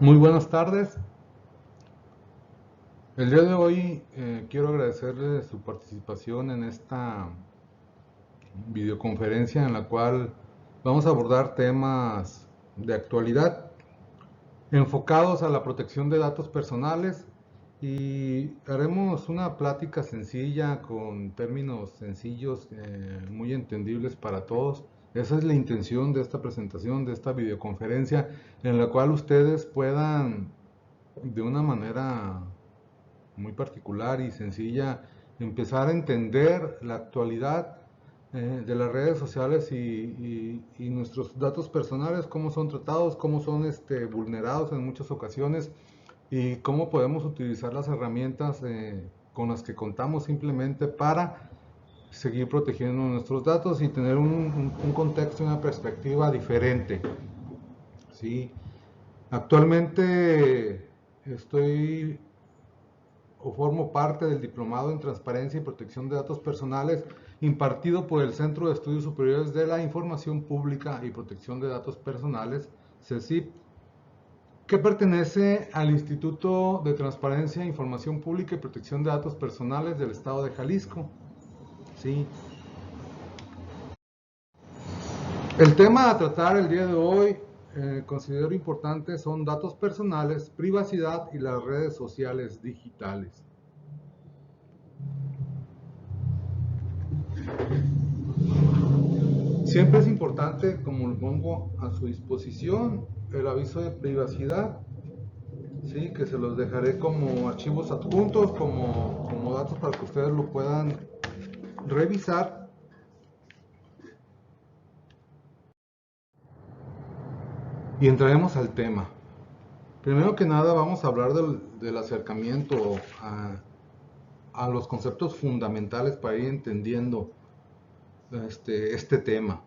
Muy buenas tardes. El día de hoy quiero agradecerle su participación en esta videoconferencia en la cual vamos a abordar temas de actualidad enfocados a la protección de datos personales y haremos una plática sencilla con términos sencillos, muy entendibles para todos. Esa es la intención de esta presentación, de esta videoconferencia, en la cual ustedes puedan de una manera muy particular y sencilla empezar a entender la actualidad de las redes sociales y nuestros datos personales, cómo son tratados, cómo son vulnerados en muchas ocasiones y cómo podemos utilizar las herramientas con las que contamos simplemente para seguir protegiendo nuestros datos y tener un contexto y una perspectiva diferente. ¿Sí? Actualmente estoy o formo parte del Diplomado en Transparencia y Protección de Datos Personales impartido por el Centro de Estudios Superiores de la Información Pública y Protección de Datos Personales, CECIP, que pertenece al Instituto de Transparencia, Información Pública y Protección de Datos Personales del Estado de Jalisco. ¿Sí? El tema a tratar el día de hoy, considero importante, son datos personales, privacidad y las redes sociales digitales. Siempre es importante, como lo pongo a su disposición, el aviso de privacidad, ¿sí? Que se los dejaré como archivos adjuntos, como datos para que ustedes lo puedan revisar. Y entraremos al tema. Primero que nada vamos a hablar del acercamiento a los conceptos fundamentales para ir entendiendo este tema.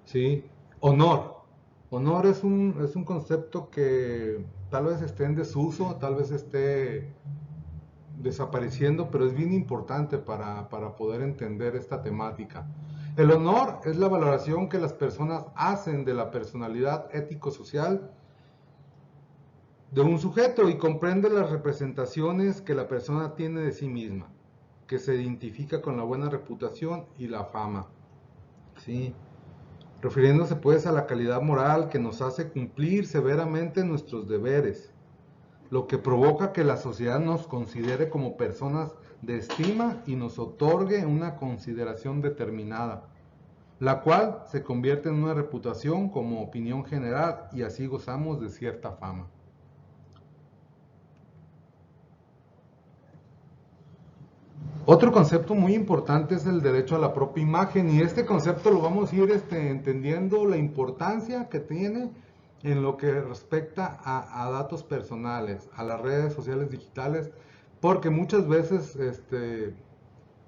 ¿Sí? Honor. Honor es un concepto que tal vez esté en desuso, tal vez esté desapareciendo, pero es bien importante para poder entender esta temática. El honor es la valoración que las personas hacen de la personalidad ético-social de un sujeto y comprende las representaciones que la persona tiene de sí misma, que se identifica con la buena reputación y la fama. ¿Sí? Refiriéndose pues a la calidad moral que nos hace cumplir severamente nuestros deberes, lo que provoca que la sociedad nos considere como personas de estima y nos otorgue una consideración determinada, la cual se convierte en una reputación como opinión general y así gozamos de cierta fama. Otro concepto muy importante es el derecho a la propia imagen y este concepto lo vamos a ir entendiendo la importancia que tiene en lo que respecta a datos personales, a las redes sociales digitales, porque muchas veces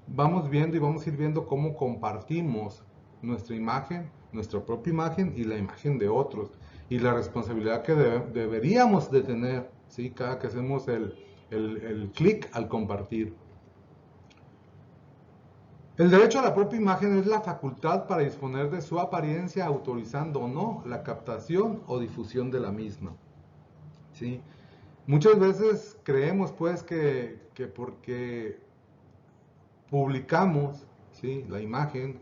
vamos viendo y vamos a ir viendo cómo compartimos nuestra imagen, nuestra propia imagen y la imagen de otros y la responsabilidad que deberíamos de tener, ¿sí? Cada que hacemos el clic al compartir. El derecho a la propia imagen es la facultad para disponer de su apariencia, autorizando o no la captación o difusión de la misma. ¿Sí? Muchas veces creemos pues que porque publicamos, ¿sí?, la imagen,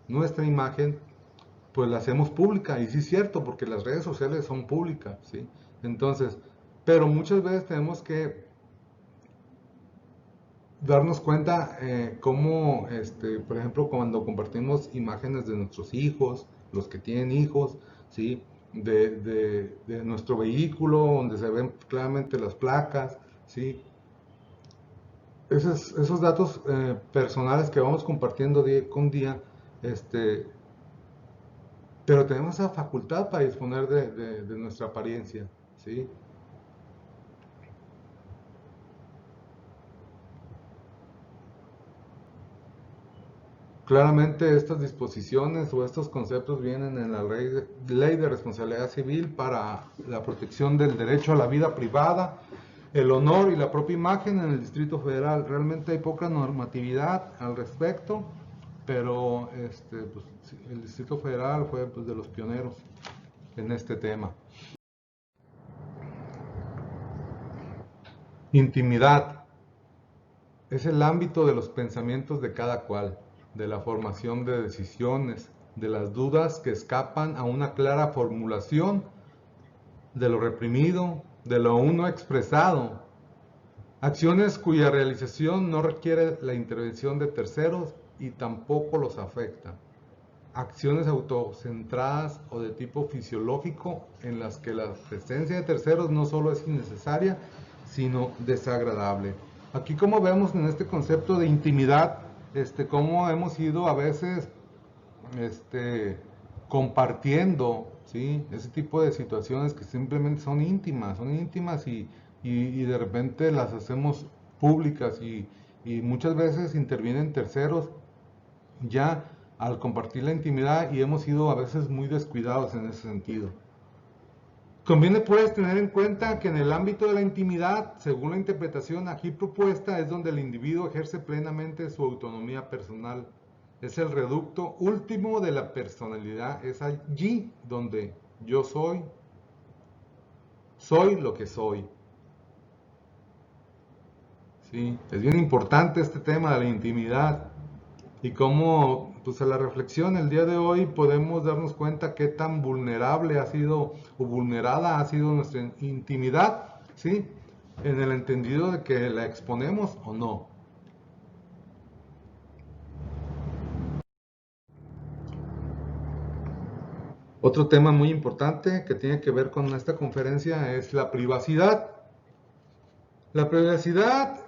nuestra imagen, pues la hacemos pública. Y sí es cierto, porque las redes sociales son públicas, ¿sí? Entonces, pero muchas veces tenemos que darnos cuenta cómo, por ejemplo, cuando compartimos imágenes de nuestros hijos, los que tienen hijos, ¿sí? De nuestro vehículo, donde se ven claramente las placas, ¿sí? Esos datos personales que vamos compartiendo día con día, pero tenemos esa facultad para disponer de nuestra apariencia, ¿sí? Claramente estas disposiciones o estos conceptos vienen en la Ley de Responsabilidad Civil para la protección del derecho a la vida privada, el honor y la propia imagen en el Distrito Federal. Realmente hay poca normatividad al respecto, pero pues, el Distrito Federal fue pues, de los pioneros en este tema. Intimidad es el ámbito de los pensamientos de cada cual, de la formación de decisiones, de las dudas que escapan a una clara formulación, de lo reprimido, de lo aún no expresado. Acciones cuya realización no requiere la intervención de terceros y tampoco los afecta. Acciones autocentradas o de tipo fisiológico en las que la presencia de terceros no solo es innecesaria, sino desagradable. Aquí, como vemos en este concepto de intimidad, cómo hemos ido a veces compartiendo, ¿sí?, ese tipo de situaciones que simplemente son íntimas y de repente las hacemos públicas y muchas veces intervienen terceros ya al compartir la intimidad y hemos sido a veces muy descuidados en ese sentido. Conviene pues tener en cuenta que en el ámbito de la intimidad, según la interpretación aquí propuesta, es donde el individuo ejerce plenamente su autonomía personal. Es el reducto último de la personalidad, es allí donde yo soy lo que soy. ¿Sí? Es bien importante este tema de la intimidad. Y cómo, pues a la reflexión el día de hoy podemos darnos cuenta qué tan vulnerable ha sido o vulnerada ha sido nuestra intimidad, ¿sí? En el entendido de que la exponemos o no. Otro tema muy importante que tiene que ver con esta conferencia es la privacidad. La privacidad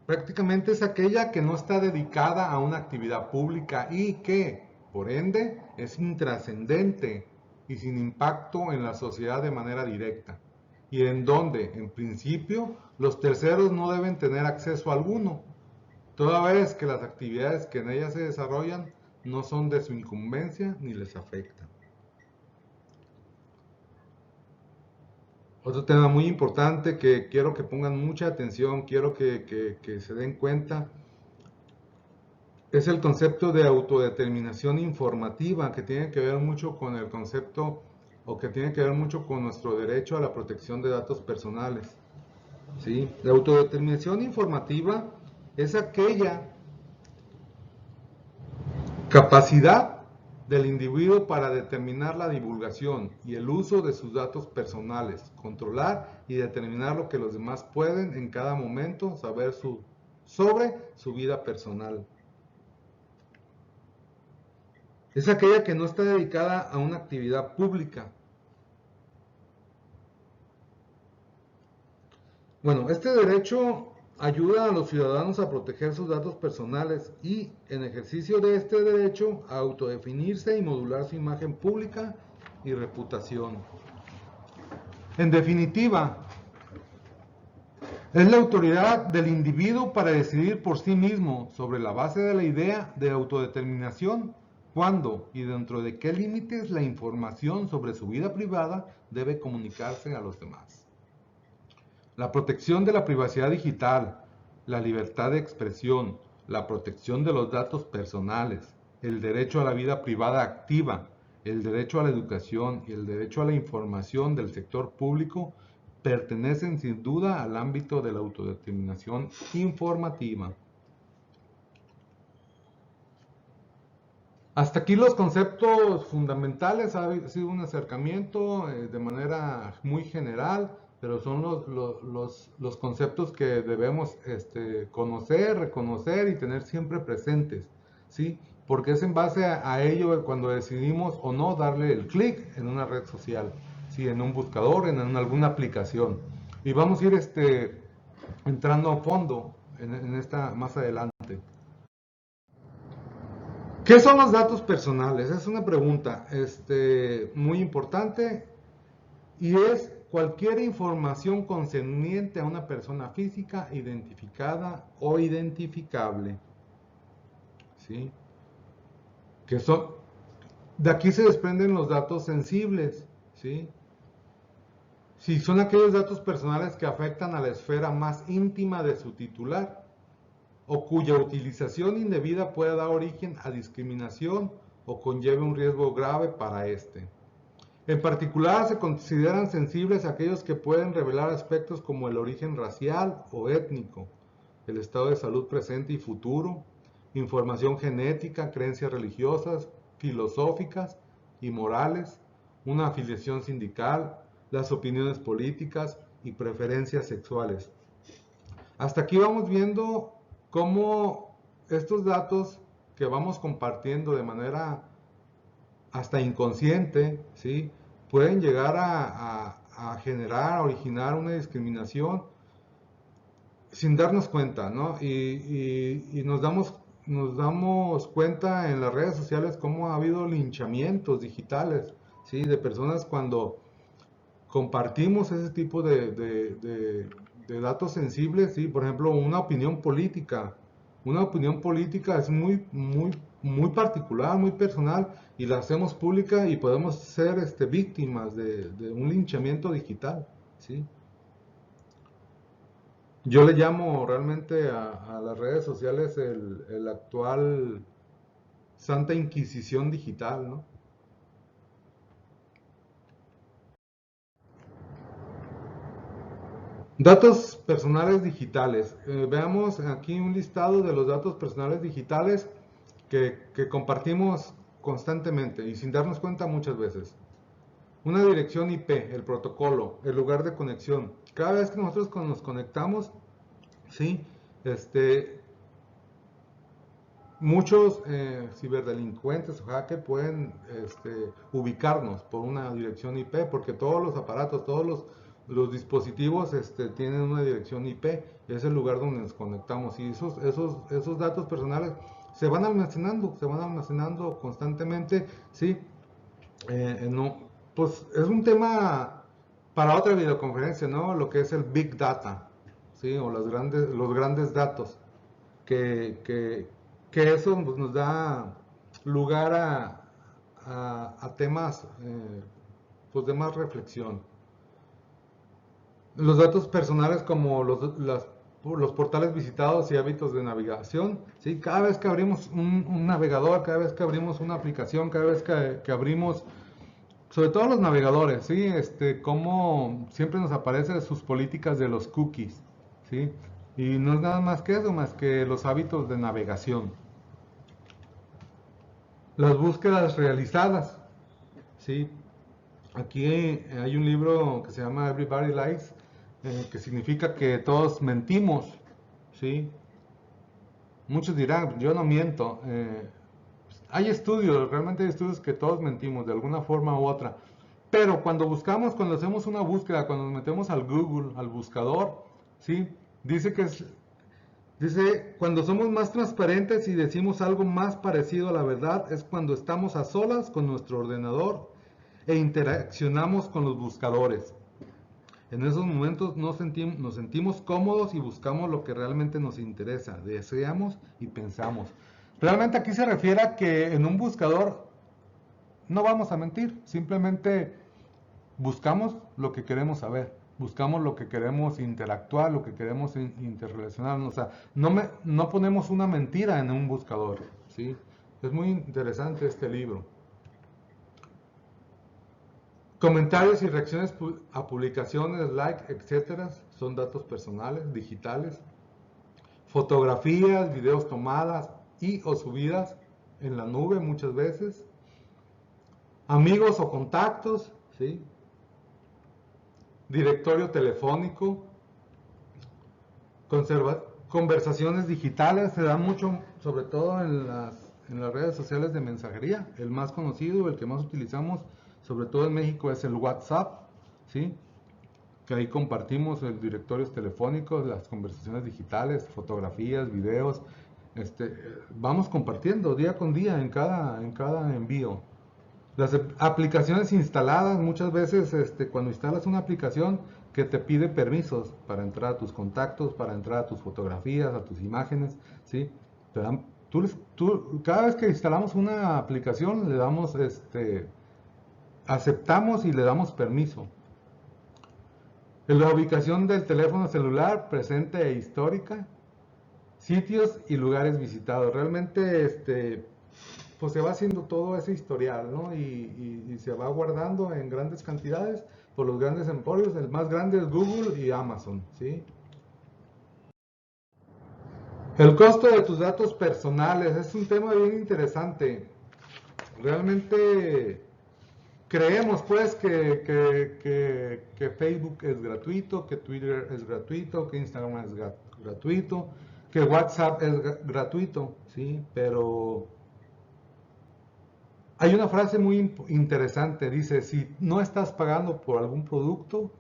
prácticamente es aquella que no está dedicada a una actividad pública y que, por ende, es intrascendente y sin impacto en la sociedad de manera directa, y en donde, en principio, los terceros no deben tener acceso alguno, toda vez que las actividades que en ella se desarrollan no son de su incumbencia ni les afectan. Otro tema muy importante que quiero que pongan mucha atención, quiero que se den cuenta, es el concepto de autodeterminación informativa, que tiene que ver mucho con el concepto o que tiene que ver mucho con nuestro derecho a la protección de datos personales. ¿Sí? La autodeterminación informativa es aquella capacidad del individuo para determinar la divulgación y el uso de sus datos personales, controlar y determinar lo que los demás pueden en cada momento saber sobre su vida personal. Es aquella que no está dedicada a una actividad pública. Bueno, este derecho ayuda a los ciudadanos a proteger sus datos personales y, en ejercicio de este derecho, a autodefinirse y modular su imagen pública y reputación. En definitiva, es la autoridad del individuo para decidir por sí mismo sobre la base de la idea de autodeterminación cuándo y dentro de qué límites la información sobre su vida privada debe comunicarse a los demás. La protección de la privacidad digital, la libertad de expresión, la protección de los datos personales, el derecho a la vida privada activa, el derecho a la educación y el derecho a la información del sector público pertenecen sin duda al ámbito de la autodeterminación informativa. Hasta aquí los conceptos fundamentales, ha sido un acercamiento de manera muy general, pero son los conceptos que debemos conocer, reconocer y tener siempre presentes, ¿sí? Porque es en base a ello cuando decidimos o no darle el clic en una red social, ¿sí? En un buscador, en alguna aplicación. Y vamos a ir entrando a fondo en esta más adelante. ¿Qué son los datos personales? Es una pregunta muy importante y es cualquier información concerniente a una persona física identificada o identificable. ¿Sí? De aquí se desprenden los datos sensibles. ¿Sí? Si son aquellos datos personales que afectan a la esfera más íntima de su titular, o cuya utilización indebida pueda dar origen a discriminación o conlleve un riesgo grave para éste. En particular, se consideran sensibles aquellos que pueden revelar aspectos como el origen racial o étnico, el estado de salud presente y futuro, información genética, creencias religiosas, filosóficas y morales, una afiliación sindical, las opiniones políticas y preferencias sexuales. Hasta aquí vamos viendo cómo estos datos que vamos compartiendo de manera hasta inconsciente, ¿sí? Pueden llegar a generar, a originar una discriminación sin darnos cuenta, ¿no? Y nos damos cuenta en las redes sociales cómo ha habido linchamientos digitales, ¿sí? De personas cuando compartimos ese tipo de datos sensibles, ¿sí? Por ejemplo, una opinión política. Una opinión política es muy particular, muy personal, y la hacemos pública y podemos ser víctimas de un linchamiento digital, ¿sí? Yo le llamo realmente a las redes sociales el actual Santa Inquisición digital, ¿no? Datos personales digitales. Veamos aquí un listado de los datos personales digitales que compartimos constantemente y sin darnos cuenta muchas veces. Una dirección IP, el protocolo, el lugar de conexión. Cada vez que nosotros nos conectamos, sí, muchos ciberdelincuentes o hackers pueden ubicarnos por una dirección IP, porque todos los aparatos, los dispositivos tienen una dirección IP, es el lugar donde nos conectamos, y esos datos personales se van almacenando constantemente, ¿sí? No, pues es un tema para otra videoconferencia, ¿no? Lo que es el Big Data, ¿sí? O los grandes datos que, que, que eso pues, nos da lugar a temas pues de más reflexión. Los datos personales como los portales visitados y hábitos de navegación, ¿sí? Cada vez que abrimos un navegador, cada vez que abrimos una aplicación, cada vez que abrimos, sobre todo los navegadores, ¿sí? Como siempre nos aparecen sus políticas de los cookies, ¿sí? Y no es nada más que eso, más que los hábitos de navegación. Las búsquedas realizadas, ¿sí? Aquí hay un libro que se llama Everybody Lies, que significa que todos mentimos, ¿sí? Muchos dirán, yo no miento. Hay estudios, realmente hay estudios que todos mentimos de alguna forma u otra. Pero cuando buscamos, cuando hacemos una búsqueda, cuando nos metemos al Google, al buscador, ¿sí? Dice que dice, cuando somos más transparentes y decimos algo más parecido a la verdad, es cuando estamos a solas con nuestro ordenador e interaccionamos con los buscadores. En esos momentos nos sentimos cómodos y buscamos lo que realmente nos interesa, deseamos y pensamos. Realmente aquí se refiere a que en un buscador no vamos a mentir, simplemente buscamos lo que queremos saber, buscamos lo que queremos interactuar, lo que queremos interrelacionarnos. O sea, no ponemos una mentira en un buscador, ¿sí? Es muy interesante este libro. Comentarios y reacciones a publicaciones, like, etcétera, son datos personales, digitales. Fotografías, videos tomadas y o subidas en la nube muchas veces. Amigos o contactos, ¿sí? Directorio telefónico. Conversaciones digitales, se dan mucho, sobre todo en las redes sociales de mensajería. El más conocido, el que más utilizamos, sobre todo en México, es el WhatsApp, ¿sí? Que ahí compartimos el directorios telefónicos, las conversaciones digitales, fotografías, videos. Vamos compartiendo día con día en cada envío. Las aplicaciones instaladas, muchas veces cuando instalas una aplicación que te pide permisos para entrar a tus contactos, para entrar a tus fotografías, a tus imágenes, ¿sí? Cada vez que instalamos una aplicación le damos, aceptamos y le damos permiso. La ubicación del teléfono celular, presente e histórica, sitios y lugares visitados. Realmente pues se va haciendo todo ese historial, ¿no? Y se va guardando en grandes cantidades por los grandes emporios. El más grande es Google y Amazon, ¿sí? El costo de tus datos personales es un tema bien interesante. Realmente creemos pues que Facebook es gratuito, que Twitter es gratuito, que Instagram es gratuito, que WhatsApp es gratuito, ¿sí? Pero hay una frase muy interesante, dice, si no estás pagando por algún producto,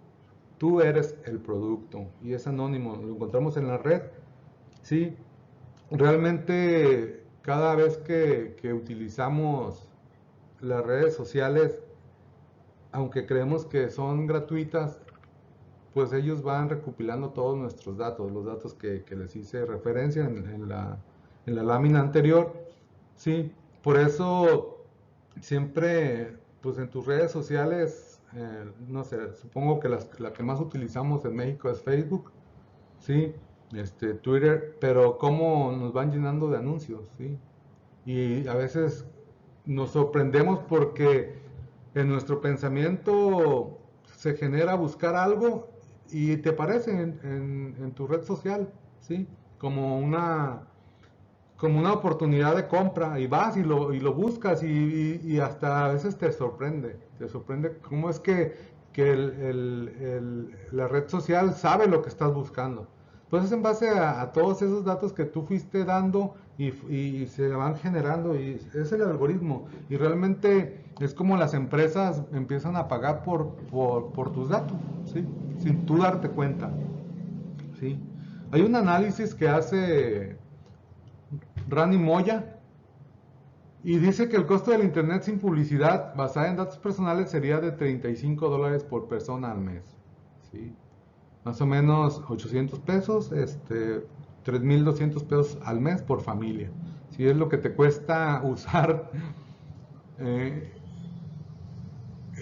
tú eres el producto. Y es anónimo, lo encontramos en la red, ¿sí? Realmente cada vez que utilizamos las redes sociales, aunque creemos que son gratuitas, pues ellos van recopilando todos nuestros datos, los datos que les hice referencia en la lámina anterior, ¿sí? Por eso siempre, pues en tus redes sociales, no sé, supongo que la que más utilizamos en México es Facebook, ¿sí? Twitter, pero cómo nos van llenando de anuncios, ¿sí? Y a veces nos sorprendemos porque en nuestro pensamiento se genera buscar algo y te aparece en tu red social, ¿sí? Como como una oportunidad de compra y vas y lo buscas y hasta a veces te sorprende cómo es que la red social sabe lo que estás buscando. Pues es en base a todos esos datos que tú fuiste dando y se van generando y es el algoritmo y realmente es como las empresas empiezan a pagar por tus datos, ¿sí? Sin tú darte cuenta, ¿sí? Hay un análisis que hace Rani Moya y dice que el costo del Internet sin publicidad basada en datos personales sería de $35 por persona al mes. ¿Sí? Más o menos 800 pesos, 3,200 pesos al mes por familia. Si es lo que te cuesta usar eh,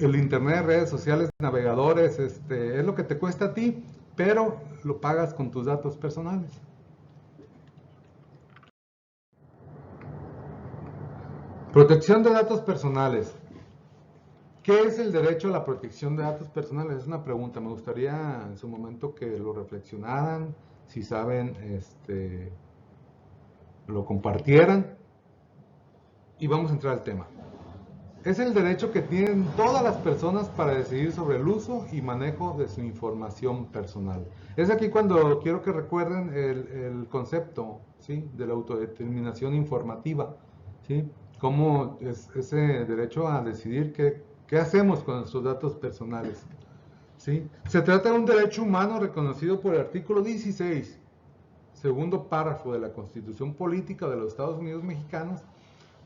el Internet, redes sociales, navegadores, es lo que te cuesta a ti, pero lo pagas con tus datos personales. Protección de datos personales. ¿Qué es el derecho a la protección de datos personales? Es una pregunta. Me gustaría en su momento que lo reflexionaran, si saben, lo compartieran. Y vamos a entrar al tema. Es el derecho que tienen todas las personas para decidir sobre el uso y manejo de su información personal. Es aquí cuando quiero que recuerden el concepto, ¿sí? De la autodeterminación informativa, ¿sí? Cómo es ese derecho a decidir qué hacemos con nuestros datos personales, ¿sí? Se trata de un derecho humano reconocido por el artículo 16, segundo párrafo de la Constitución Política de los Estados Unidos Mexicanos,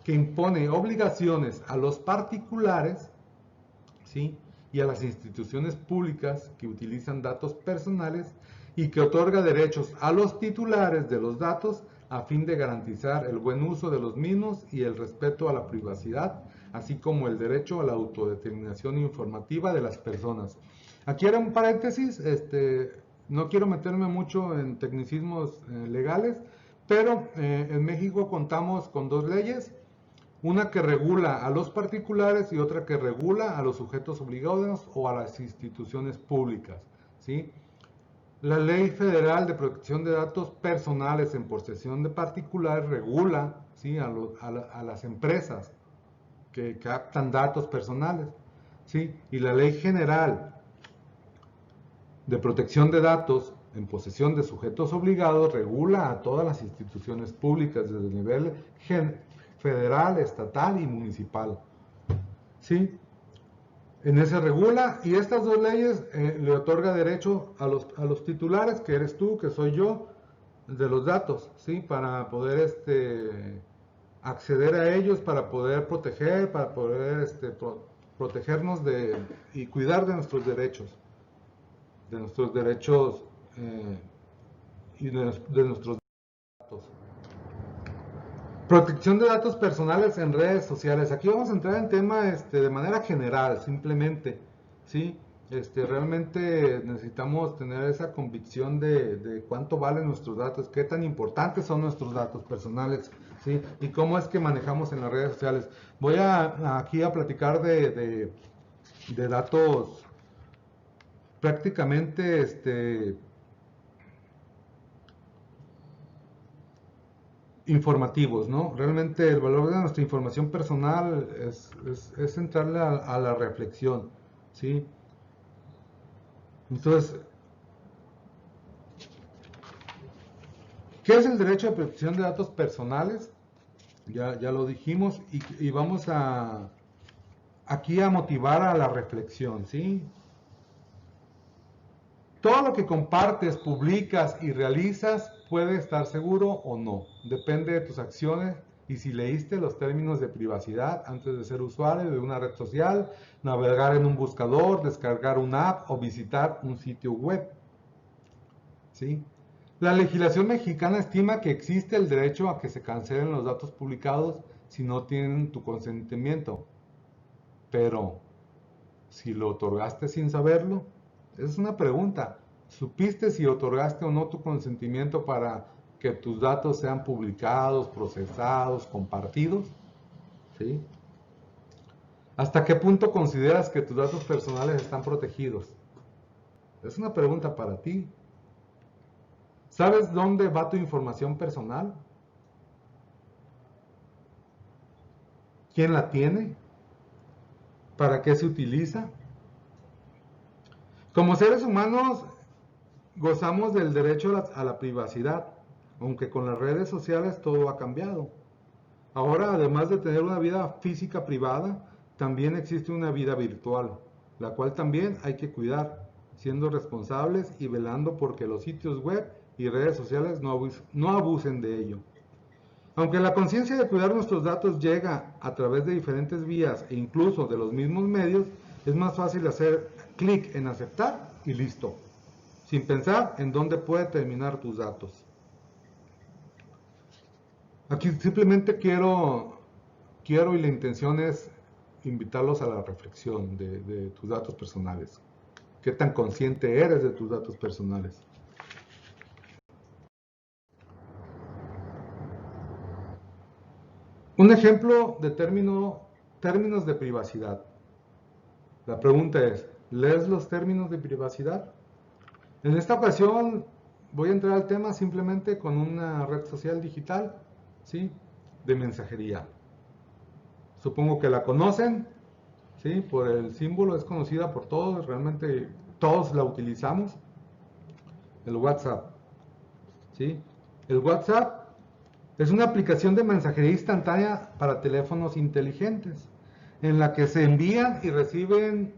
que impone obligaciones a los particulares, ¿sí? Y a las instituciones públicas que utilizan datos personales y que otorga derechos a los titulares de los datos a fin de garantizar el buen uso de los mismos y el respeto a la privacidad, así como el derecho a la autodeterminación informativa de las personas. Aquí era un paréntesis, no quiero meterme mucho en tecnicismos legales, pero en México contamos con dos leyes, una que regula a los particulares y otra que regula a los sujetos obligados o a las instituciones públicas, ¿sí? La Ley Federal de Protección de Datos Personales en posesión de particulares regula, ¿sí? a las empresas que captan datos personales, ¿sí? Y la Ley General de Protección de Datos en posesión de sujetos obligados regula a todas las instituciones públicas desde el nivel federal, estatal y municipal. ¿Sí? En ese regula y estas dos leyes le otorga derecho a los titulares, que eres tú, que soy yo, de los datos, ¿sí? Para poder acceder a ellos, para poder proteger, para poder protegernos y cuidar de nuestros derechos y de nuestros datos. Protección de datos personales en redes sociales. Aquí vamos a entrar en tema de manera general, simplemente, ¿sí? Realmente necesitamos tener esa convicción de cuánto valen nuestros datos, qué tan importantes son nuestros datos personales. ¿sí? Y cómo es que manejamos en las redes sociales. Voy aquí a platicar de datos prácticamente informativos, ¿no? Realmente el valor de nuestra información personal es entrarle a la reflexión, ¿sí? Entonces, ¿qué es el derecho de protección de datos personales? Ya lo dijimos y vamos aquí a motivar a la reflexión, ¿sí? Todo lo que compartes, publicas y realizas puede estar seguro o no. Depende de tus acciones y si leíste los términos de privacidad antes de ser usuario de una red social, navegar en un buscador, descargar una app o visitar un sitio web. ¿Sí? La legislación mexicana estima que existe el derecho a que se cancelen los datos publicados si no tienen tu consentimiento. Pero, si lo otorgaste sin saberlo, esa es una pregunta. ¿Supiste si otorgaste o no tu consentimiento para que tus datos sean publicados, procesados, compartidos? ¿Sí? ¿Hasta qué punto consideras que tus datos personales están protegidos? Es una pregunta para ti. ¿Sabes dónde va tu información personal? ¿Quién la tiene? ¿Para qué se utiliza? Como seres humanos gozamos del derecho a la privacidad, aunque con las redes sociales todo ha cambiado. Ahora, además de tener una vida física privada, también existe una vida virtual, la cual también hay que cuidar, siendo responsables y velando porque los sitios web y redes sociales no abusen de ello. Aunque la conciencia de cuidar nuestros datos llega a través de diferentes vías e incluso de los mismos medios, es más fácil hacer clic en aceptar y listo, sin pensar en dónde puede terminar tus datos. Aquí simplemente quiero y la intención es invitarlos a la reflexión de tus datos personales. ¿Qué tan consciente eres de tus datos personales? Un ejemplo de términos de privacidad. La pregunta es, ¿lees los términos de privacidad? En esta ocasión voy a entrar al tema simplemente con una red social digital, ¿sí? De mensajería. Supongo que la conocen, ¿sí? Por el símbolo es conocida por todos, realmente todos la utilizamos. El WhatsApp, ¿sí? El WhatsApp es una aplicación de mensajería instantánea para teléfonos inteligentes, en la que se envían y reciben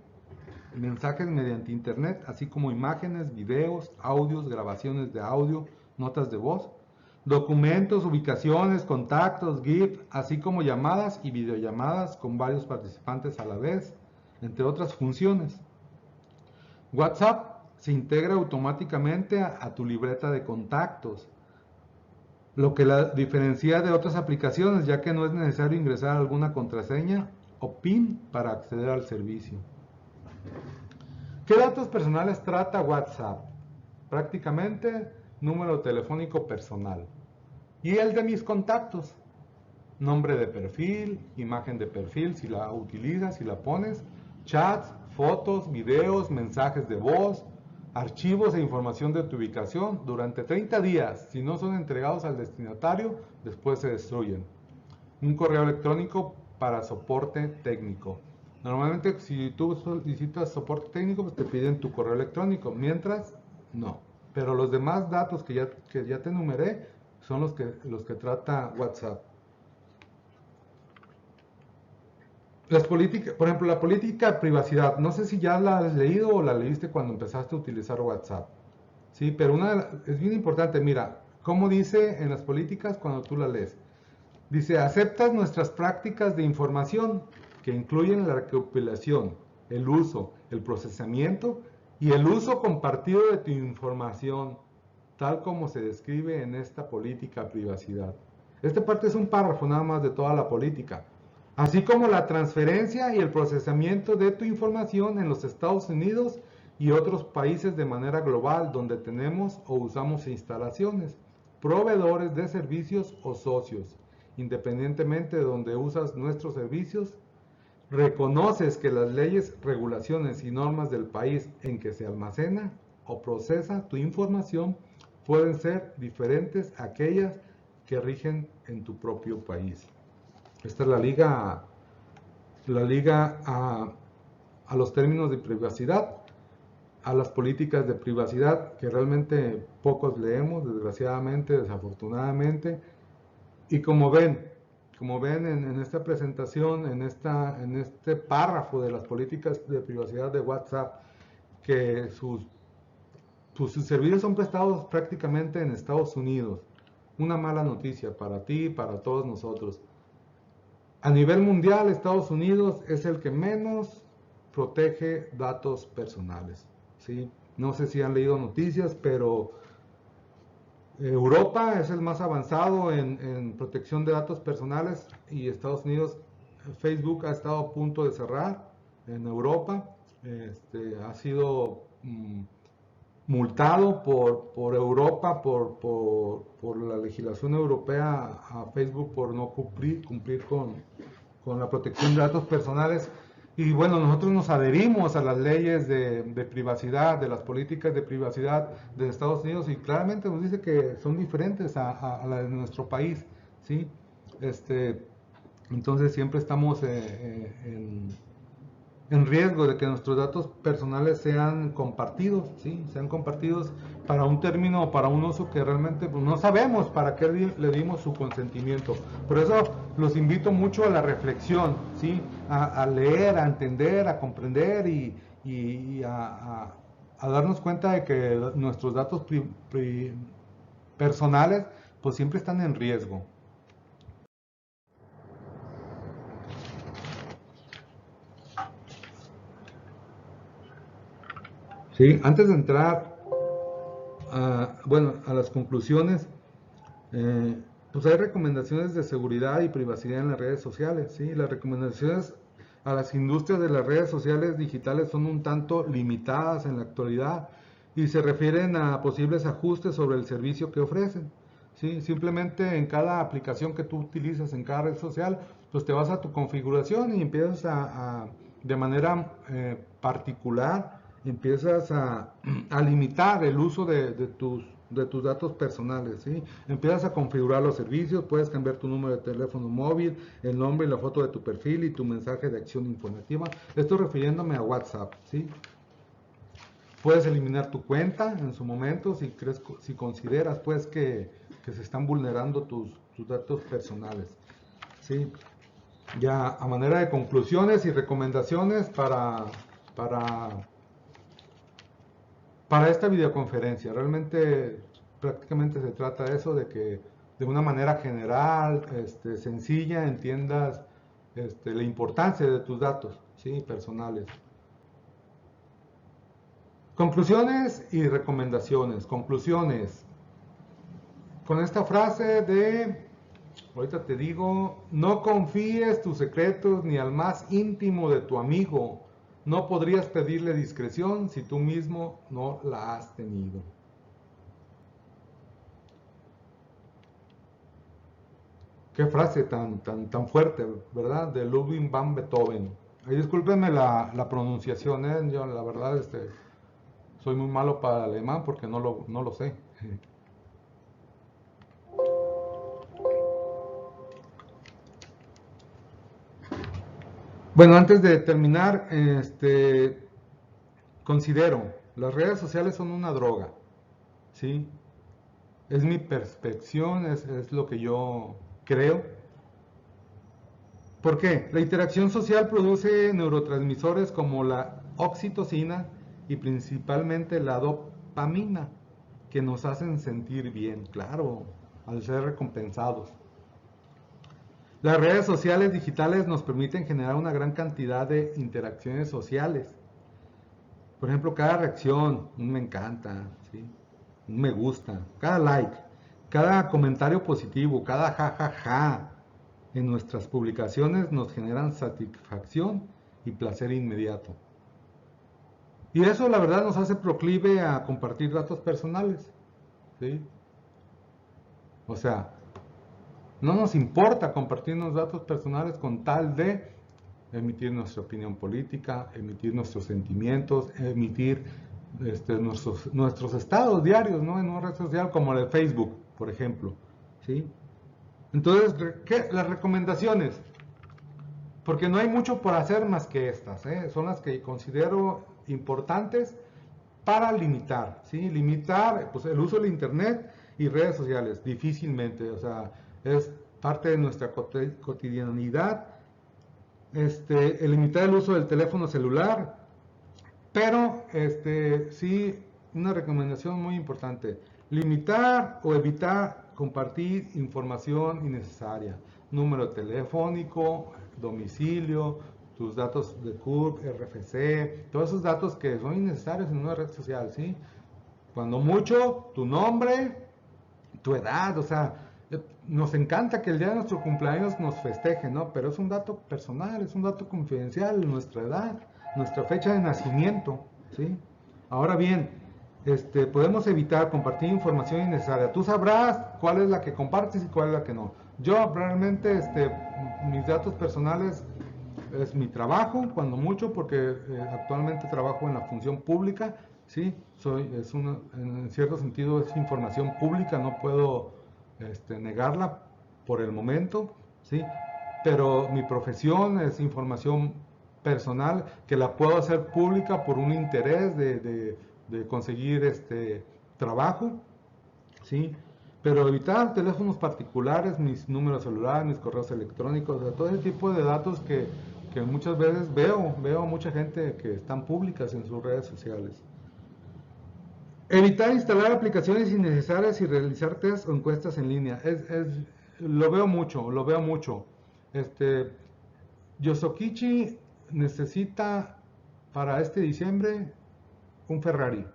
mensajes mediante internet, así como imágenes, videos, audios, grabaciones de audio, notas de voz, documentos, ubicaciones, contactos, GIF, así como llamadas y videollamadas con varios participantes a la vez, entre otras funciones. WhatsApp se integra automáticamente a tu libreta de contactos, lo que la diferencia de otras aplicaciones, ya que no es necesario ingresar alguna contraseña o PIN para acceder al servicio. ¿Qué datos personales trata WhatsApp? Prácticamente número telefónico personal. Y el de mis contactos. Nombre de perfil, imagen de perfil, si la utilizas, si la pones, chats, fotos, videos, mensajes de voz, archivos e información de tu ubicación durante 30 días. Si no son entregados al destinatario, después se destruyen. Un correo electrónico para soporte técnico. Normalmente si tú solicitas soporte técnico, pues te piden tu correo electrónico, mientras no. Pero los demás datos que ya te enumeré son los que trata WhatsApp. Las políticas, por ejemplo, la política de privacidad, no sé si ya la has leído o la leíste cuando empezaste a utilizar WhatsApp. Sí, pero es bien importante, mira, cómo dice en las políticas cuando tú la lees. Dice, aceptas nuestras prácticas de información que incluyen la recopilación, el uso, el procesamiento y el uso compartido de tu información, tal como se describe en esta política de privacidad. Esta parte es un párrafo nada más de toda la política, así como la transferencia y el procesamiento de tu información en los Estados Unidos y otros países de manera global donde tenemos o usamos instalaciones, proveedores de servicios o socios, independientemente de donde usas nuestros servicios. Reconoces que las leyes, regulaciones y normas del país en que se almacena o procesa tu información pueden ser diferentes a aquellas que rigen en tu propio país. Esta es la liga a los términos de privacidad, a las políticas de privacidad que realmente pocos leemos, desgraciadamente, desafortunadamente. Y como ven en esta presentación, en este párrafo de las políticas de privacidad de WhatsApp, que sus servicios son prestados prácticamente en Estados Unidos. Una mala noticia para ti y para todos nosotros. A nivel mundial, Estados Unidos es el que menos protege datos personales, ¿sí? No sé si han leído noticias, pero Europa es el más avanzado en protección de datos personales y Estados Unidos, Facebook ha estado a punto de cerrar en Europa. Ha sido multado por Europa, por la legislación europea a Facebook por no cumplir con la protección de datos personales. Y bueno, nosotros nos adherimos a las leyes de privacidad, de las políticas de privacidad de Estados Unidos y claramente nos dice que son diferentes a las de nuestro país, ¿sí? Entonces siempre estamos en riesgo de que nuestros datos personales sean compartidos, ¿sí? Sean compartidos para un término o para un uso que realmente pues, no sabemos para qué le dimos su consentimiento. Por eso los invito mucho a la reflexión, ¿sí? A leer, a entender, a comprender y a darnos cuenta de que nuestros datos personales pues siempre están en riesgo. Sí, antes de entrar a las conclusiones, eh, pues hay recomendaciones de seguridad y privacidad en las redes sociales, ¿sí? Las recomendaciones a las industrias de las redes sociales digitales son un tanto limitadas en la actualidad y se refieren a posibles ajustes sobre el servicio que ofrecen, ¿sí? Simplemente en cada aplicación que tú utilizas en cada red social, pues te vas a tu configuración y empiezas de manera particular, empiezas a limitar el uso de tus datos personales, ¿sí? Empiezas a configurar los servicios, puedes cambiar tu número de teléfono móvil, el nombre y la foto de tu perfil y tu mensaje de acción informativa. Esto refiriéndome a WhatsApp, ¿sí? Puedes eliminar tu cuenta en su momento si consideras pues que se están vulnerando tus datos personales, ¿sí? Ya a manera de conclusiones y recomendaciones para, para esta videoconferencia. Realmente prácticamente se trata de eso, de que de una manera general, sencilla, entiendas la importancia de tus datos, ¿sí? Personales. Conclusiones y recomendaciones. Conclusiones. Con esta frase ahorita te digo, no confíes tus secretos ni al más íntimo de tu amigo. No podrías pedirle discreción si tú mismo no la has tenido. Qué frase tan fuerte, ¿verdad? De Ludwig van Beethoven. Ay, discúlpenme la pronunciación, ¿eh? Yo la verdad soy muy malo para el alemán porque no lo sé. Bueno, antes de terminar, considero, las redes sociales son una droga, ¿sí? Es mi percepción, es lo que yo creo. ¿Por qué? La interacción social produce neurotransmisores como la oxitocina y principalmente la dopamina, que nos hacen sentir bien, claro, al ser recompensados. Las redes sociales digitales nos permiten generar una gran cantidad de interacciones sociales. Por ejemplo, cada reacción, un me encanta, ¿sí? Un me gusta, cada like, cada comentario positivo, cada jajaja en nuestras publicaciones nos generan satisfacción y placer inmediato. Y eso la verdad nos hace proclive a compartir datos personales, ¿sí? O sea, No nos importa compartirnos datos personales con tal de emitir nuestra opinión política, emitir nuestros sentimientos, emitir nuestros estados diarios, ¿no? En una red social como el Facebook, por ejemplo, ¿sí? Entonces, las recomendaciones, porque no hay mucho por hacer más que estas, ¿eh? Son las que considero importantes para limitar, ¿sí? Limitar pues, el uso del Internet y redes sociales, difícilmente, o sea, es parte de nuestra cotidianidad, el limitar el uso del teléfono celular, pero sí, una recomendación muy importante, limitar o evitar compartir información innecesaria, número telefónico, domicilio, tus datos de CURP, RFC, todos esos datos que son innecesarios en una red social, ¿sí? Cuando mucho, tu nombre, tu edad, o sea, nos encanta que el día de nuestro cumpleaños nos festeje, ¿no? Pero es un dato personal, es un dato confidencial, nuestra edad, nuestra fecha de nacimiento, ¿sí? Ahora bien, podemos evitar compartir información innecesaria. Tú sabrás cuál es la que compartes y cuál es la que no. Yo realmente, mis datos personales es mi trabajo, cuando mucho, porque actualmente trabajo en la función pública, ¿sí? En cierto sentido es información pública, no puedo negarla por el momento, ¿sí? Pero mi profesión es información personal que la puedo hacer pública por un interés de conseguir trabajo, ¿sí? Pero evitar teléfonos particulares, mis números celulares, mis correos electrónicos, o sea, todo ese tipo de datos que muchas veces veo a mucha gente que están públicas en sus redes sociales. Evitar instalar aplicaciones innecesarias y realizar test o encuestas en línea. Lo veo mucho, lo veo mucho. Yosokichi necesita para este diciembre un Ferrari.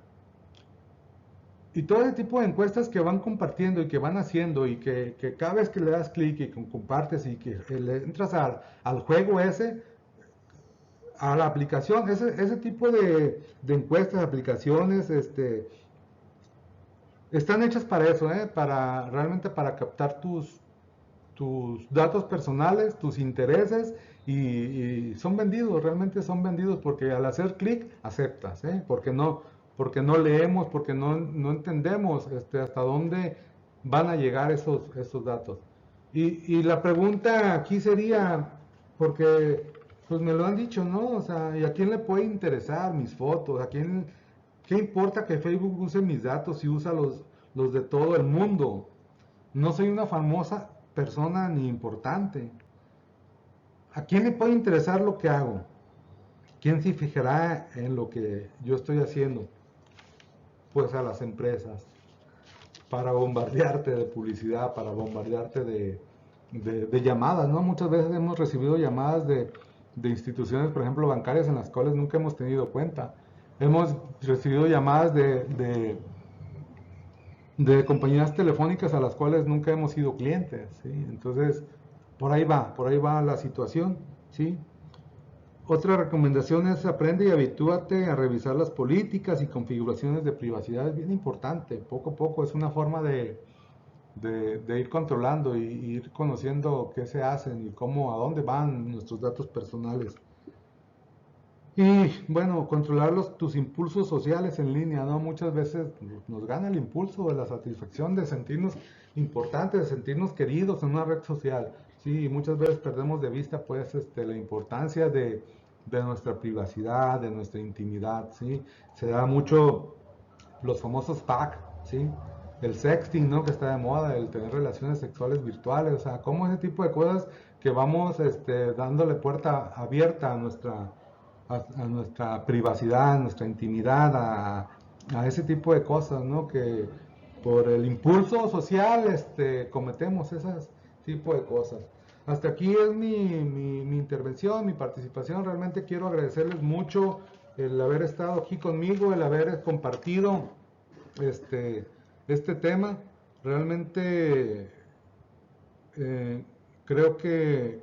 Y todo ese tipo de encuestas que van compartiendo y que van haciendo y que cada vez que le das clic y compartes y que le entras al juego ese, a la aplicación, ese tipo de encuestas, aplicaciones, están hechas para eso, realmente para captar tus datos personales, tus intereses y son vendidos, realmente son vendidos porque al hacer clic aceptas, porque no leemos, porque no entendemos hasta dónde van a llegar esos datos. Y la pregunta aquí sería, porque pues me lo han dicho, ¿no? O sea, ¿y a quién le puede interesar mis fotos? ¿Qué importa que Facebook use mis datos y usa los de todo el mundo? No soy una famosa persona ni importante. ¿A quién le puede interesar lo que hago? ¿Quién se fijará en lo que yo estoy haciendo? Pues a las empresas, para bombardearte de publicidad, para bombardearte de llamadas, ¿no? Muchas veces hemos recibido llamadas de instituciones, por ejemplo, bancarias en las cuales nunca hemos tenido cuenta. Hemos recibido llamadas de compañías telefónicas a las cuales nunca hemos sido clientes, ¿sí? Entonces, por ahí va la situación, ¿sí? Otra recomendación es aprende y habitúate a revisar las políticas y configuraciones de privacidad, es bien importante, poco a poco, es una forma de ir controlando y ir conociendo qué se hacen y cómo, a dónde van nuestros datos personales. Y bueno, controlar tus impulsos sociales en línea, ¿no? Muchas veces nos gana el impulso de la satisfacción de sentirnos importantes, de sentirnos queridos en una red social. Sí, y muchas veces perdemos de vista pues la importancia de nuestra privacidad, de nuestra intimidad, ¿sí? Se da mucho los famosos pack, ¿sí? El sexting, ¿no? Que está de moda, el tener relaciones sexuales virtuales, o sea, como ese tipo de cosas que vamos dándole puerta abierta a nuestra privacidad, a nuestra intimidad, a ese tipo de cosas, ¿no? Que por el impulso social cometemos ese tipo de cosas. Hasta aquí es mi intervención, mi participación. Realmente quiero agradecerles mucho el haber estado aquí conmigo, el haber compartido este, este tema. Realmente creo que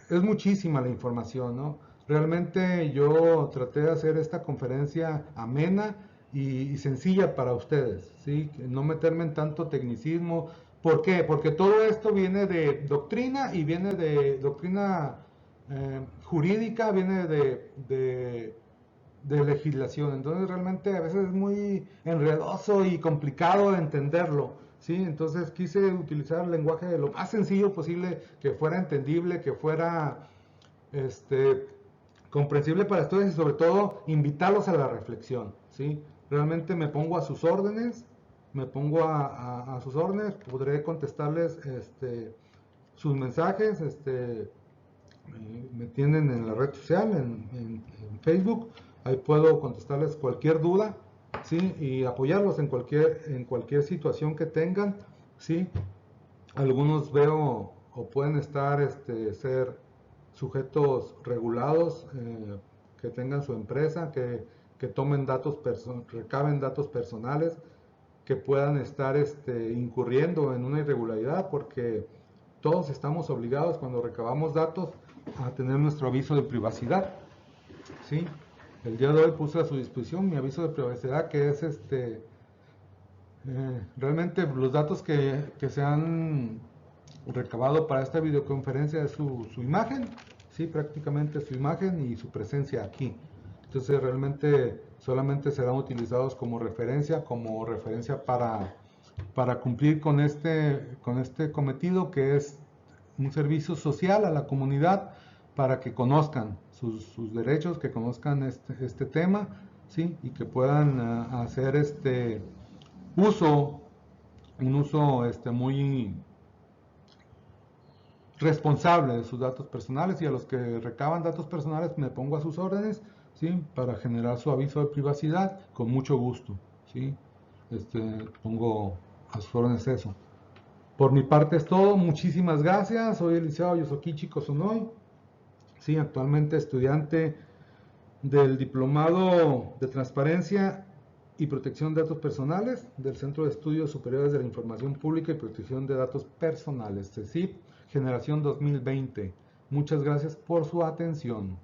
es muchísima la información, ¿no? Realmente yo traté de hacer esta conferencia amena y sencilla para ustedes, ¿sí? No meterme en tanto tecnicismo, ¿Por qué? Porque todo esto viene de doctrina y viene de doctrina jurídica, viene de legislación. Entonces realmente a veces es muy enredoso y complicado entenderlo, ¿sí? Entonces quise utilizar el lenguaje de lo más sencillo posible, que fuera entendible, que fuera comprensible para ustedes y sobre todo invitarlos a la reflexión, ¿sí? Realmente me pongo a sus órdenes, a sus órdenes, podré contestarles sus mensajes, me tienen en la red social, en Facebook, ahí puedo contestarles cualquier duda, ¿sí? Y apoyarlos en cualquier situación que tengan, ¿sí? Algunos veo o pueden estar, ser sujetos regulados, que tengan su empresa, que tomen recaben datos personales, que puedan estar incurriendo en una irregularidad, porque todos estamos obligados cuando recabamos datos a tener nuestro aviso de privacidad, ¿sí? El día de hoy puse a su disposición mi aviso de privacidad, que es realmente los datos que se han recabado para esta videoconferencia es su imagen, sí, prácticamente su imagen y su presencia aquí. Entonces realmente solamente serán utilizados como referencia para cumplir con este cometido, que es un servicio social a la comunidad, para que conozcan sus derechos, que conozcan este tema, ¿sí? Y que puedan hacer uso, un uso muy responsable de sus datos personales, y a los que recaban datos personales me pongo a sus órdenes, ¿sí? Para generar su aviso de privacidad con mucho gusto, ¿sí? Pongo a sus órdenes eso. Por mi parte es todo, muchísimas gracias. Soy el licenciado Yosokichi Kosonoy, sí, actualmente estudiante del Diplomado de Transparencia y Protección de Datos Personales del Centro de Estudios Superiores de la Información Pública y Protección de Datos Personales, CECIP, generación 2020. Muchas gracias por su atención.